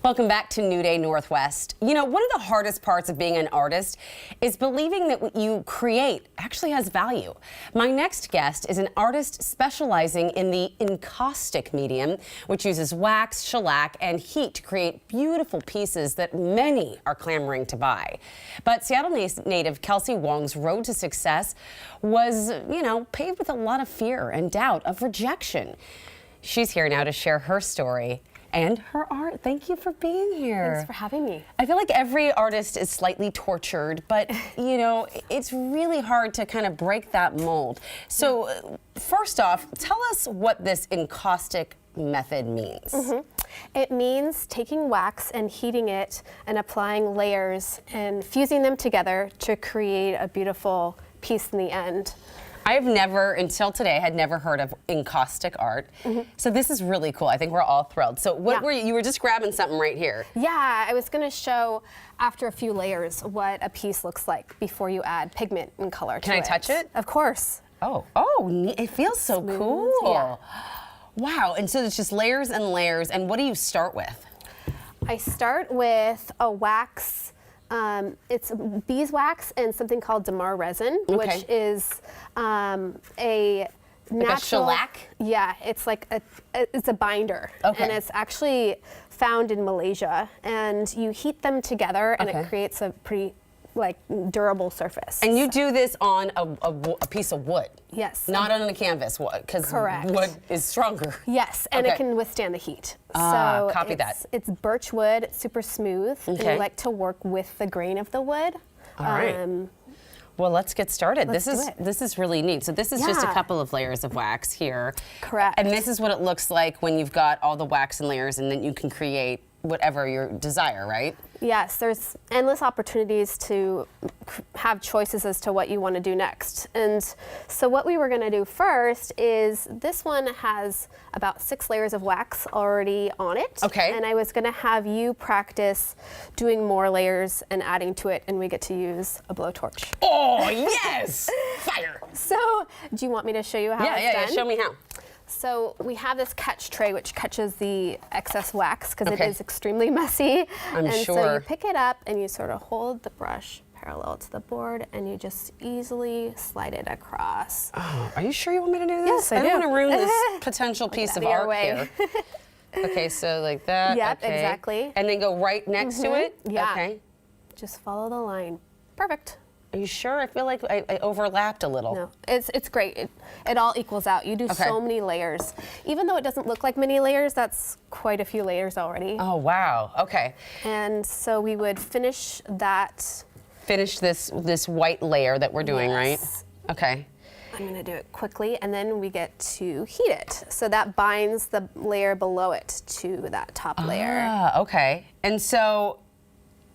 Welcome back to New Day Northwest. You know, one of the hardest parts of being an artist is believing that what you create actually has value. My next guest is an artist specializing in the encaustic medium, which uses wax, shellac, and heat to create beautiful pieces that many are clamoring to buy. But Seattle native Kelsey Wong's road to success was, paved with a lot of fear and doubt of rejection. She's here now to share her story and her art. Thank you for being here. Thanks for having me. I feel like every artist is slightly tortured, but it's really hard to kind of break that mold. So first off, tell us what this encaustic method means. It means taking wax and heating it and applying layers and fusing them together to create a beautiful piece in the end. I've never, until today, had never heard of encaustic art. So this is really cool. I think we're all thrilled. So what were you were just grabbing something right here. Yeah, I was going to show after a few layers what a piece looks like before you add pigment and color to it. Can I touch it? Of course. Oh, it feels so cool. Yeah. Wow, and so it's just layers and layers. And what do you start with? I start with a wax. It's beeswax and something called damar resin, which is a natural. Like a shellac? Yeah, it's like it's a binder, and it's actually found in Malaysia. And you heat them together, and it creates a pretty durable surface. And you do this on a piece of wood? Yes. Not on a canvas, because wood is stronger. Yes, and it can withstand the heat. So copy that. It's birch wood, it's super smooth, and we like to work with the grain of the wood. All right. Well, let's get started. This is really neat. So this is just a couple of layers of wax here. Correct. And this is what it looks like when you've got all the wax and layers, and then you can create whatever your desire, right? Yes, there's endless opportunities to have choices as to what you want to do next. And so what we were going to do first is this one has about 6 layers of wax already on it. Okay. And I was going to have you practice doing more layers and adding to it, and we get to use a blowtorch. Oh, yes! Fire! So do you want me to show you how it's done? Yeah, show me how. So we have this catch tray which catches the excess wax because it is extremely messy. I'm sure. So you pick it up and you sort of hold the brush parallel to the board and you just easily slide it across. Oh, are you sure you want me to do this? Yes, I do. don't want to ruin this potential piece of art here. Okay, so like that. Yep, exactly. And then go right next to it? Yeah. Okay. Just follow the line. Perfect. Are you sure? I feel like I overlapped a little. No, it's great. It all equals out. You do so many layers. Even though it doesn't look like many layers, that's quite a few layers already. Oh, wow. Okay. And so we would finish that. Finish this white layer that we're doing, right? Okay. I'm going to do it quickly, and then we get to heat it. So that binds the layer below it to that top layer. Ah, okay. And so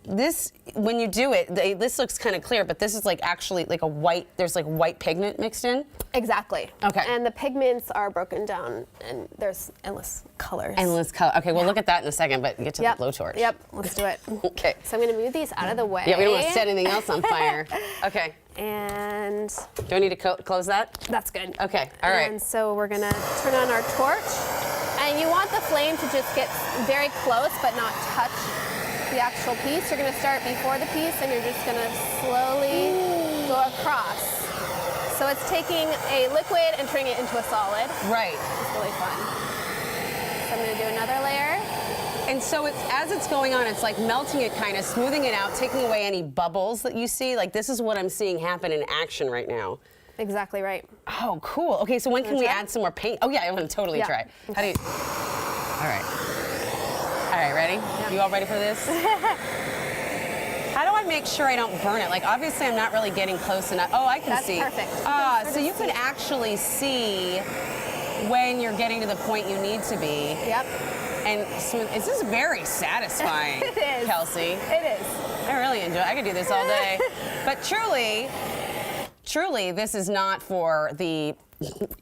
this, when you do it, this looks kind of clear, but this is like actually like a white, there's like white pigment mixed in? Exactly. Okay. And the pigments are broken down, and there's endless colors. Endless color. Okay, we'll look at that in a second, but get to the blowtorch. Yep, let's do it. Okay. So I'm going to move these out of the way. Yeah, we don't want to set anything else on fire. Okay. And do I need to close that? That's good. Okay, all right. And so we're going to turn on our torch. And you want the flame to just get very close, but not touch the actual piece. You're going to start before the piece, and you're just going to slowly go across. So it's taking a liquid and turning it into a solid. Right. It's really fun. So I'm going to do another layer. And so as it's going on, it's like melting it, kind of smoothing it out, taking away any bubbles that you see. Like this is what I'm seeing happen in action right now. Exactly right. Oh, cool. Okay, so when can we add some more paint? Oh yeah, I want to totally try. How do you? All right. All right, ready? Yeah. You all ready for this? How do I make sure I don't burn it? Like, obviously, I'm not really getting close enough. Oh, I can see. That's perfect. So you could actually see when you're getting to the point you need to be. Yep. And this is very satisfying, It is. Kelsey. It is. I really enjoy it. I could do this all day. But truly, this is not for the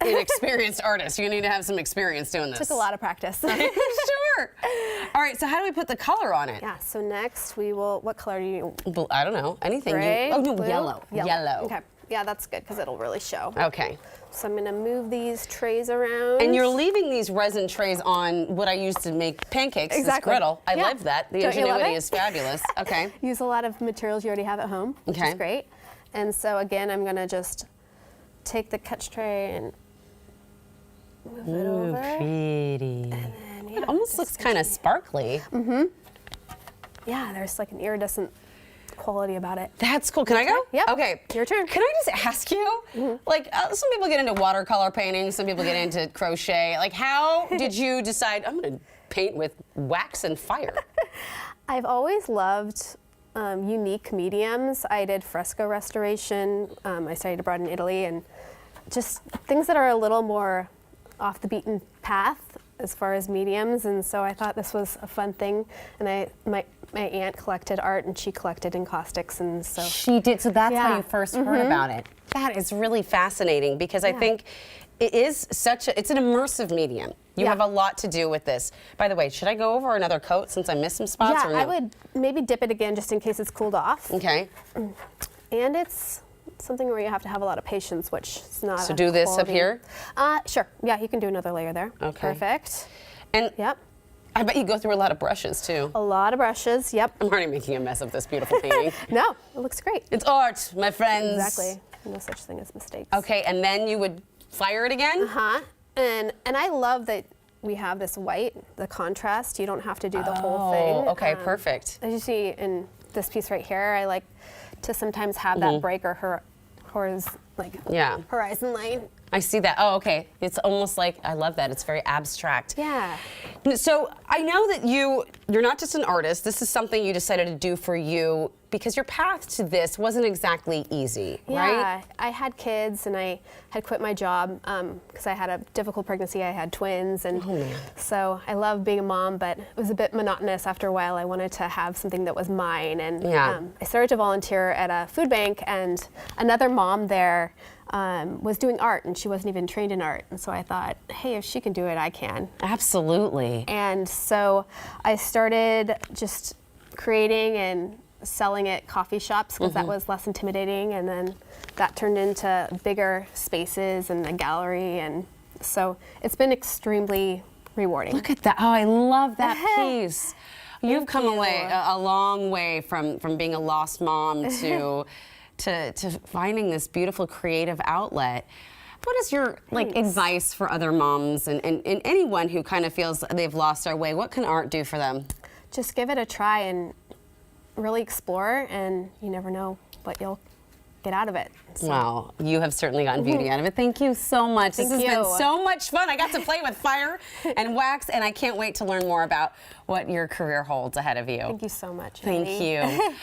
inexperienced artist. You need to have some experience doing this. Took a lot of practice. Sure. All right, so how do we put the color on it? Yeah, so next we will, what color do you? I don't know, anything. Gray, oh, no, blue? yellow. Yellow. Okay. Yeah, that's good because it'll really show. Okay. So I'm gonna move these trays around. And you're leaving these resin trays on what I used to make pancakes, Exactly. this griddle. I Yeah. love that. The Don't you love ingenuity it? is fabulous. Okay. Use a lot of materials you already have at home, which Okay. is great. And so again, I'm gonna just take the catch tray and move it over. Pretty. And, yeah, It almost just looks kind of sparkly. Yeah, there's like an iridescent quality about it. That's cool. Can I go? Yep. Okay. Your turn. Can I just ask you, like, some people get into watercolor painting, some people get into crochet. Like, how did you decide, I'm going to paint with wax and fire? I've always loved unique mediums. I did fresco restoration. I studied abroad in Italy, and just things that are a little more off the beaten path as far as mediums. And so I thought this was a fun thing. And my aunt collected art, and she collected encaustics, and so She did, so that's how Yeah. you first heard about it. That is really fascinating because I think it is it's an immersive medium. You Yeah. have a lot to do with this. By the way, should I go over another coat since I missed some spots? yeah, or no? I would maybe dip it again just in case it's cooled off. Okay. And it's something where you have to have a lot of patience, which is not. So a do this up quality. here? Sure. Yeah, you can do another layer there. Okay. Perfect. And Yep. I bet you go through a lot of brushes too. A lot of brushes. Yep. I'm already making a mess of this beautiful painting. No, it looks great. It's art, my friends. Exactly. No such thing as mistakes. Okay, and then you would fire it again? Uh-huh. And I love that we have this white, the contrast. You don't have to do the whole thing. Okay, perfect. As you see in this piece right here, I like to sometimes have that break or Yeah. horizon line. I see that. Oh, okay. It's almost like, I love that. It's very abstract. Yeah. So I know that you're not just an artist. This is something you decided to do for you because your path to this wasn't exactly easy, right? Yeah, I had kids and I had quit my job because I had a difficult pregnancy. I had twins, and so I love being a mom, but it was a bit monotonous after a while. I wanted to have something that was mine, and I started to volunteer at a food bank, and another mom there was doing art, and she wasn't even trained in art, and so I thought, hey, if she can do it, I can. Absolutely. And so I started just creating and selling at coffee shops because that was less intimidating, and then that turned into bigger spaces and a gallery, and so it's been extremely rewarding. Look at that. Oh, I love that piece. You've come you. away a long way from being a lost mom to finding this beautiful creative outlet. What is your advice for other moms and anyone who kind of feels they've lost their way? What can art do for them? Just give it a try and really explore, and you never know what you'll get out of it. So. Wow, you have certainly gotten beauty out of it. Thank you so much. This has been so much fun. I got to play with fire and wax, and I can't wait to learn more about what your career holds ahead of you. Thank you so much. Thank Annie. you.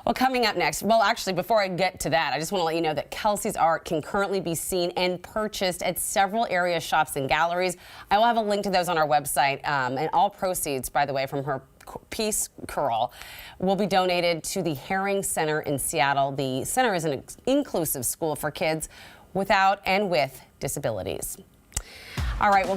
Well, coming up next, well, actually, before I get to that, I just want to let you know that Kelsey's art can currently be seen and purchased at several area shops and galleries. I will have a link to those on our website, and all proceeds, by the way, from her piece curl will be donated to the Herring Center in Seattle. The center is an inclusive school for kids without and with disabilities. All right, well,